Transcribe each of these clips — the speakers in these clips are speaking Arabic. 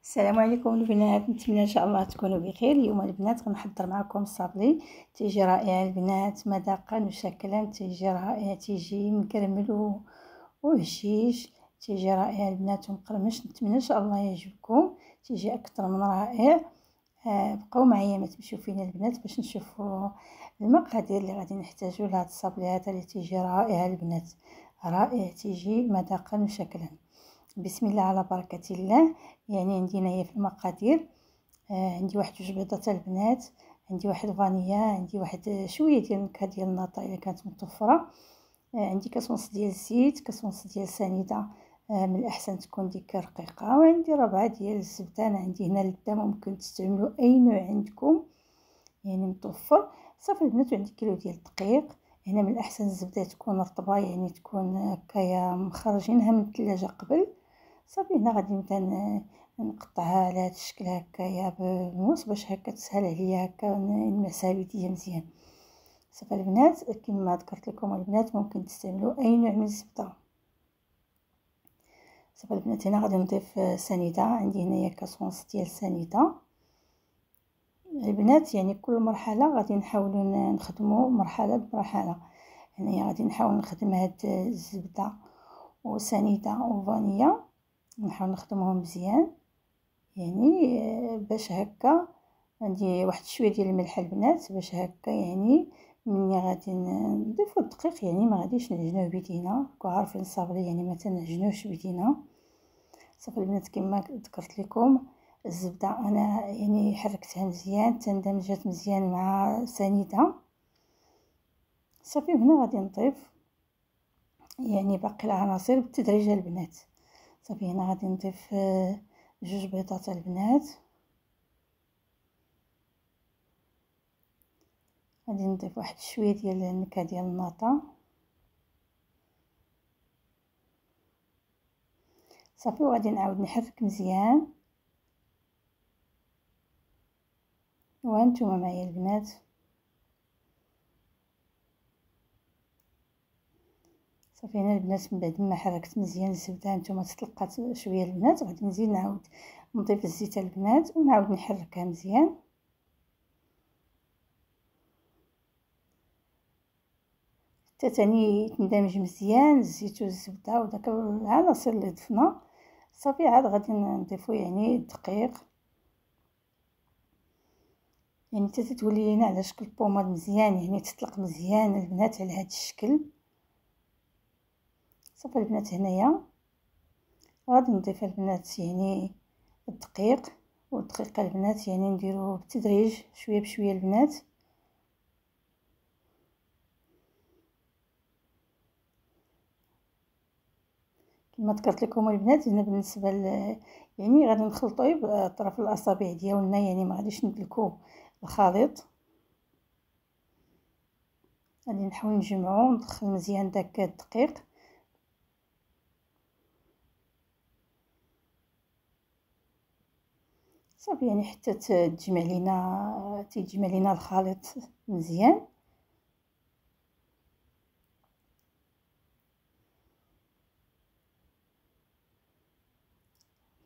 السلام عليكم البنات، نتمنى ان شاء الله تكونوا بخير. اليوم البنات غنحضر معكم الصابلي. تيجي رائع البنات، مذاقا وشكلا تيجي رائع، تيجي مكرمل وهشيش، تيجي رائع البنات ومقرمش. نتمنى ان شاء الله يعجبكم، تيجي اكثر من رائع. بقاو معايا ما تمشيو فينا البنات باش نشوفوا المقادير اللي غادي نحتاجو لهاد الصابلي هذا اللي تيجي رائع البنات، رائع تيجي مذاقا وشكلا. بسم الله على بركة الله. يعني عندي هنايا في المقادير عندي واحد جوج بيضات البنات، عندي واحد فانيلا، عندي واحد شويه ديال النكهه ديال الناطا الا كانت متوفره، عندي كاس ونص ديال الزيت، كاس ونص ديال السنيده، من الاحسن تكون ديك رقيقه، وعندي ربعه ديال الزبده. انا عندي هنا اللبه، ممكن تستعملوا اي نوع عندكم يعني متوفر. صافي البنات، عندي كيلو ديال الدقيق. هنا من الاحسن الزبده تكون رطبه، يعني تكون هكايا مخرجينها من الثلاجه قبل. صافي هنا غادي نبدا نقطعها على هذا الشكل هكايا بالموس باش هكا تسهل عليا هكا نمسها بيديا مزيان. صافي البنات، كما ذكرت لكم البنات ممكن تستعملوا اي نوع من الزبده. صافي البنات، هنا غادي نضيف سنيده، عندي هنايا كاس ونص ديال السنيده البنات. يعني كل مرحله غادي نحاولوا نخدموا مرحله بمرحله. هنايا غادي نحاول نخدم هاد الزبده وسنيده وفانيلا، نحاول نخدمهم مزيان يعني باش هكا. عندي واحد شويه ديال الملح البنات باش هكا يعني ملي غادي نضيفو الدقيق يعني ما غاديش نعجنوه بيدينا، راكم عارفين الصابلي يعني ما تنعجنوش بيدينا. صافي البنات، كما ذكرت لكم الزبده انا يعني حركتها مزيان تندمجات مزيان مع سنيده. صافي هنا غادي نضيف يعني باقي العناصر بالتدريج البنات. صافي هنا غادي نضيف جوج بيضات البنات، غادي نضيف واحد شويه ديال النكهه ديال الناطا. صافي وغادي نعاود نحرك مزيان، وانتم معايا البنات. صافي هنا البنات من بعد ما حركت مزيان الزبده نتوما تطلقات شويه البنات، غادي نزيد نعاود نضيف الزيت البنات ونعاود نحركها مزيان حتى تاني يتندمج مزيان الزيت والزبده وداك العناصر اللي ضفنا. صافي عاد غادي نضيفو يعني الدقيق، يعني حتى تولي لينا على شكل بوماد مزيان، يعني تطلق مزيان البنات على هذا الشكل. صافي البنات، هنايا غادي نضيف البنات يعني الدقيق، والدقيق البنات يعني نديروه بالتدريج شويه بشويه البنات. كما ذكرت لكم البنات، هنا بالنسبه يعني غادي نخلطوه باطراف الاصابع ديالنا، يعني ما غاديش ندلكو الخليط. غادي نحاول نجمعو وندخل مزيان داك الدقيق. صافي يعني حتى تيجمع لينا الخليط مزيان.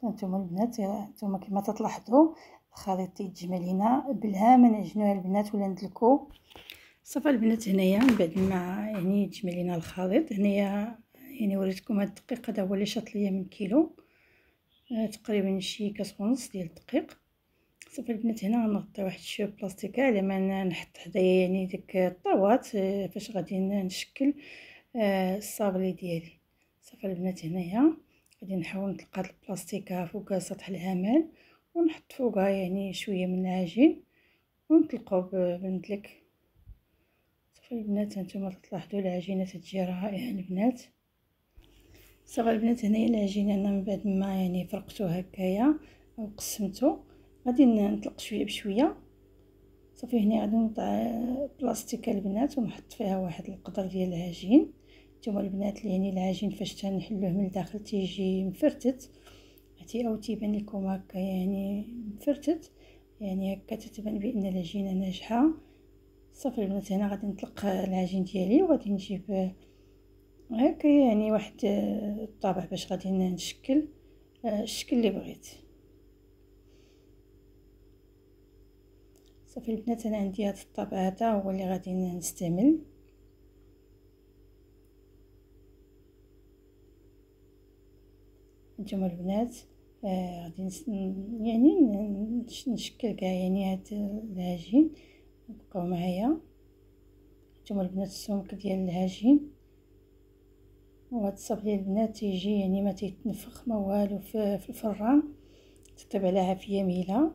هانتوما البنات، هانتوما كما تلاحظوا الخليط تيتجمع لينا بلا ما نعجنوه البنات ولا ندلكو. صافي البنات، هنايا من بعد ما يعني يتجمع لينا الخليط، هنايا يعني وريتكم هاد الدقيق هذا هو اللي شاط ليا من كيلو، تقريبا شي كاس ونص ديال الدقيق. صافي البنات، هنا غنغطي واحد شويه بلاستيكه على ما نحط حدايا يعني ديك الطاوات فاش غادي نشكل الصابلي ديالي. صافي البنات، هنايا غادي نحاول نطلق هاد البلاستيكه فوق سطح العمل ونحط فوقها يعني شويه من العجين ونطلقوه بالمدلك. صافي البنات، هانتوما تلاحظوا العجينه تجي رائعه البنات. صافي البنات، هنايا العجينه انا من بعد ما يعني فرقتو هكايا او قسمتو غادي نطلق شويه بشويه. صافي هنا غادي نوضع بلاستيك البنات ونحط فيها واحد القدر ديال العجين. نتوما البنات يعني العجين فاش تنحلوه من الداخل تيجي مفرتت، او تيبان لكم هكا يعني مفرتت، يعني هكا تتبان بان العجينه ناجحه. صافي البنات، هنا غادي نطلق العجين ديالي وغادي نجيب هكا يعني واحد الطابع باش غادي نشكل الشكل اللي بغيت. صافي البنات انا عندي هذا الطبق هذا هو اللي غادي نستعمل. نتوما البنات غادي يعني نشكل كاع يعني هاد العجين. بقاو معايا. نتوما البنات السمك ديال العجين، وهاد الصبلي البنات تيجي يعني ما تيتنفخ ما والو في الفران، تطيب على عافيه ميله.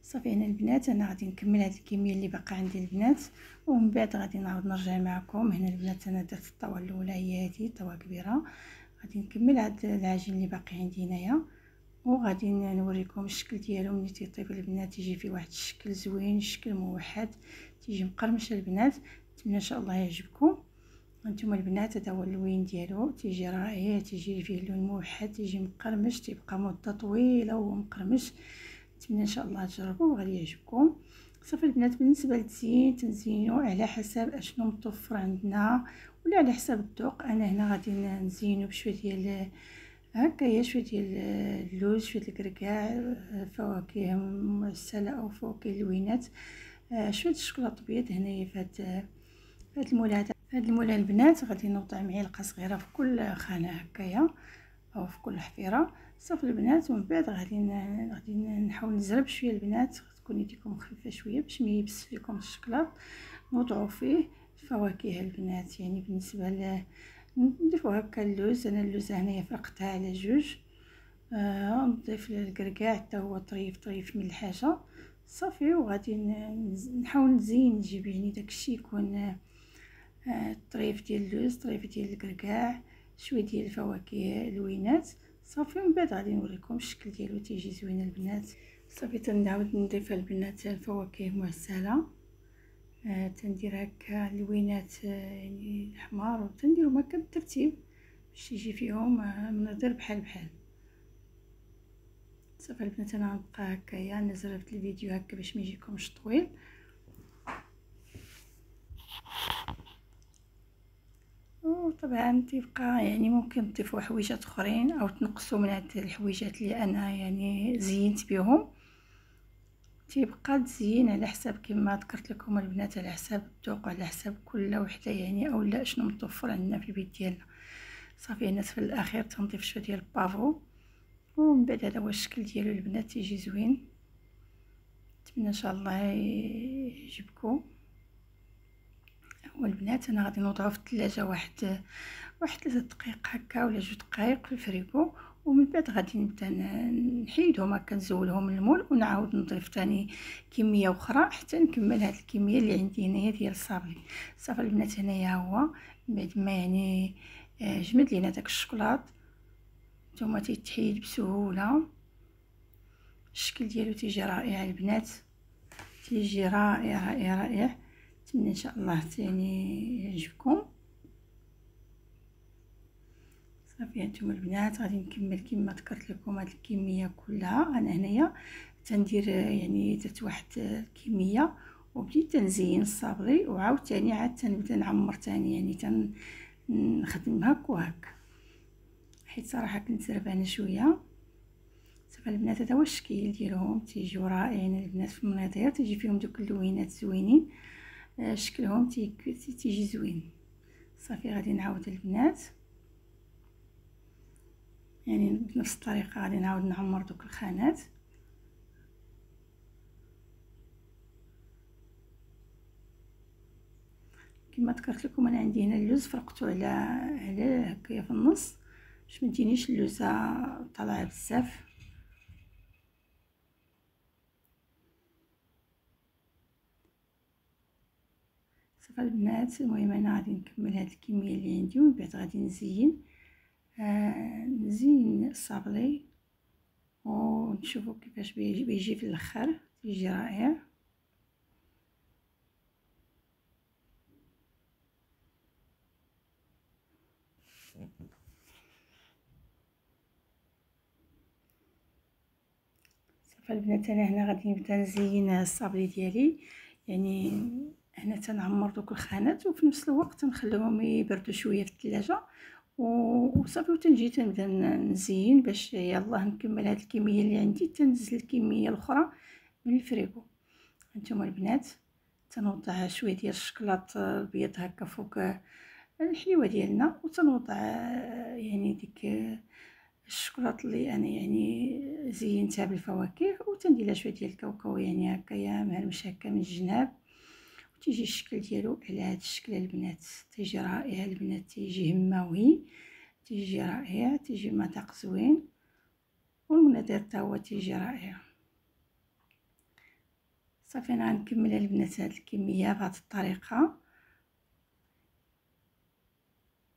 صافي هنا البنات انا غادي نكمل هذه الكميه اللي باقا عندي البنات، ومن بعد غادي نعاود نرجع معكم. هنا البنات انا درت الطاوه الاولى هي هذه طاوه كبيره، غادي نكمل هذا العجين اللي باقي عندي هنايا، وغادي نوريكم الشكل ديالو ملي تيطيب البنات. يجي فيه واحد الشكل زوين، شكل موحد، تيجي مقرمش البنات. نتمنى ان شاء الله يعجبكم. هانتوما البنات هذا هو اللوين ديالو، تيجي رائع، تيجي فيه لون موحد، تيجي مقرمش، تيبقى مده طويله وهو مقرمش. نتمنى ان شاء الله تجربوه وغادي يعجبكم. صافي البنات بالنسبه للتزيين تنزينوا على حسب اشنو متوفر عندنا ولا على حسب الذوق. انا هنا غادي نزينو بشويه ديال هكايا، شويه ديال اللوز، شويه الكركاع، فواكه معسله او فواكه اللوينات، شويه الشوكولاط الابيض هنايا في هاد المول هذا. هاد المول البنات غادي نوضع معلقه صغيره في كل خانه هكايا او في كل حفيره. صافي البنات ومن بعد غادي نحاول نزرب شويه البنات، تكون يديكم خفيفه شويه باش ما يبس فيكم الشكلاط. نوضعوا فيه الفواكه البنات، يعني بالنسبه نضيفوا هكا اللوز. انا اللوز هنايا فرقتها على جوج. نضيف الكركاع حتى هو طريف من الحاجه. صافي وغادي نحاول نزين نجيب يعني داكشي يكون طريف ديال اللوز، طريف ديال الكركاع، شويه ديال الفواكه اللوينات. صافي ومن بعد غادي نوريكم الشكل ديالو، تيجي زوين البنات. صافي تنعاود نضيف البنات الفواكه معسله، تندير هكا اللوينات يعني الحمار، وتنديرهم هكا بالترتيب باش يجي فيهم منظر بحال صافي البنات انا غنبقى هكايا نزربت الفيديو هكا باش ما يجيكمش طويل. وطبعا تيبقى يعني ممكن تضيفوا حويجات اخرين او تنقصوا من هاد الحويجات اللي انا يعني زينت بهم. تيبقى تزيين على حساب كما ذكرت لكم البنات، على حساب الذوق وعلى حساب كل وحده يعني اولا شنو متوفر عندنا في البيت ديالنا. صافي هنا في الاخير تنضيف شويه ديال البافو، ومن بعد هذا هو الشكل ديالو البنات، تيجي زوين. نتمنى ان شاء الله يعجبكم. والبنات انا غادي نوضعو في الثلاجه واحد 3 دقائق هكا ولا 2 دقائق في الفريغو، ومن بعد غادي نبدا نحيدهم هكا، نزولهم من المول ونعاود نضيف ثاني كميه اخرى حتى نكمل هاد الكميه اللي عندي هنايا ديال الصابلي. صافي البنات هنايا هو بعد ما يعني جمد لينا داك الشوكولات نتوما تيتحيد بسهوله. الشكل ديالو تيجي رائع البنات، تيجي رائع رائع رائع. نتمنى ان شاء الله يعني يعجبكم. صافي هانتوما البنات غادي نكمل كما ذكرت لكم هاد الكميه كلها. انا هنايا تندير يعني درت واحد الكميه وبديت تنزين الصابلي، وعاود ثاني عاد تنبدا نعمر ثاني، يعني تنخدم هاك وهاك، حيت صراحه كنت زربانه شويه. صافي البنات هذا هو الشكل ديالهم، تيجيو رائعين البنات في المناظير، تيجي فيهم دوك اللوينات زوينين، شكلهم تيجي زوين. صافي غادي نعاود البنات يعني بنفس الطريقه غادي نعاود نعمر دوك الخانات. كما ذكرت لكم انا عندي هنا اللوز فرقته على هكايا في النص باش ما تجينيش اللوزه طالعه بزاف. صافي البنات المهم انا غادي نكمل هاد الكميه اللي عندي، ومن بعد غادي نزين نزين الصابلي ونشوفوا كيفاش بيجي في الاخر، يجي رائع. صافي البنات انا هنا غادي نبدا نزين الصابلي ديالي، يعني هنا تنعمر دوك الخانات وفي نفس الوقت نخليهم يبردوا شويه في الثلاجه وصافي. وتنجي تنبدا نزين باش يلاه نكمل هاد الكميه اللي عندي، تنزل الكميه الاخرى من الفريغو. هانتوما البنات تنوضع شويه ديال الشكلاط البيض هكا فوق الحليوه ديالنا، وتنوضع يعني ديك الشكلاط اللي انا يعني زينتها بالفواكه، وتندير لها شويه ديال الكاوكاو يعني هكايا مهرمش هكا من الجناب، وتيجي الشكل ديالو على هذا الشكل البنات. تيجي رائع البنات، تيجي هماوي، تيجي رائع، تيجي مذاق زوين، والمنظر حتى هو تيجي رائع. صافي انا غنكمل البنات هاد الكميه بهذه الطريقه،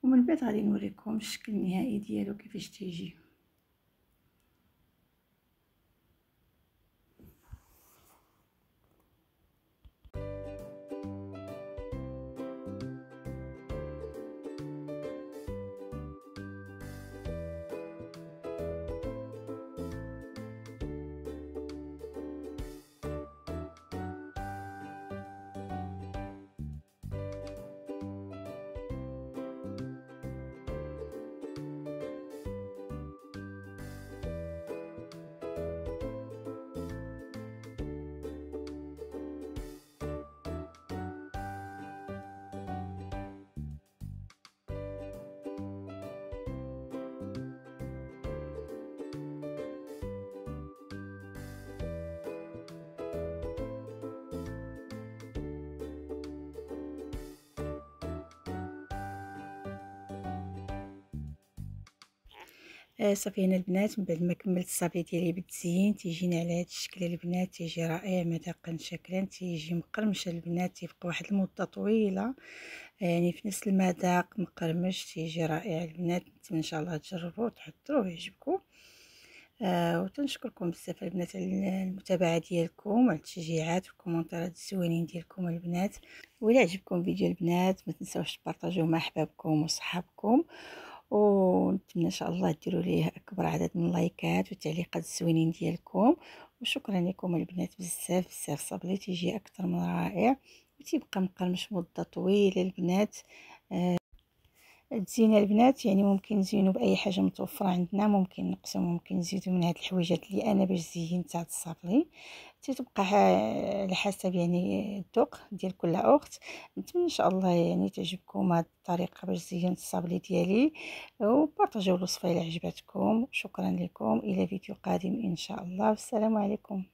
ومن بعد غادي نوريكم الشكل النهائي ديالو كيفاش تيجي. صافي هنا البنات من بعد ما كملت الصافي ديالي بالتزيين تيجيني على هذا الشكل البنات، تيجي رائع مذاقا شكلا، تيجي مقرمش البنات، تيبقى واحد المده طويله يعني في نفس المذاق مقرمش، تيجي رائع البنات. نتمنى ان شاء الله تجربوه وتحضروه ويعجبكم. وتنشكركم بزاف البنات على المتابعه ديالكم وعلى التشجيعات والكومنتات الزوينين ديالكم البنات. وإلا عجبكم فيديو البنات ما تنساوش تبارطاجيوه مع احبابكم وصحابكم، ونتمنى ان شاء الله ديروا ليه اكبر عدد من اللايكات والتعليقات الزوينين ديالكم. وشكرا لكم البنات بزاف بزاف، صابلي تيجي اكثر من رائع وتيبقى مقرمش مده طويله البنات. تزيين البنات يعني ممكن نزينو باي حاجه متوفره عندنا، ممكن نقسم، ممكن نزيدو من هاد الحويجات اللي انا باش زينت هاد الصابلي، تتبقى على حسب يعني الذوق ديال كل اخت. نتمنى ان شاء الله يعني تعجبكم هاد الطريقه باش زينت الصابلي ديالي، وبارطاجيو الوصفه الى عجبتكم. شكرا لكم، الى فيديو قادم ان شاء الله، والسلام عليكم.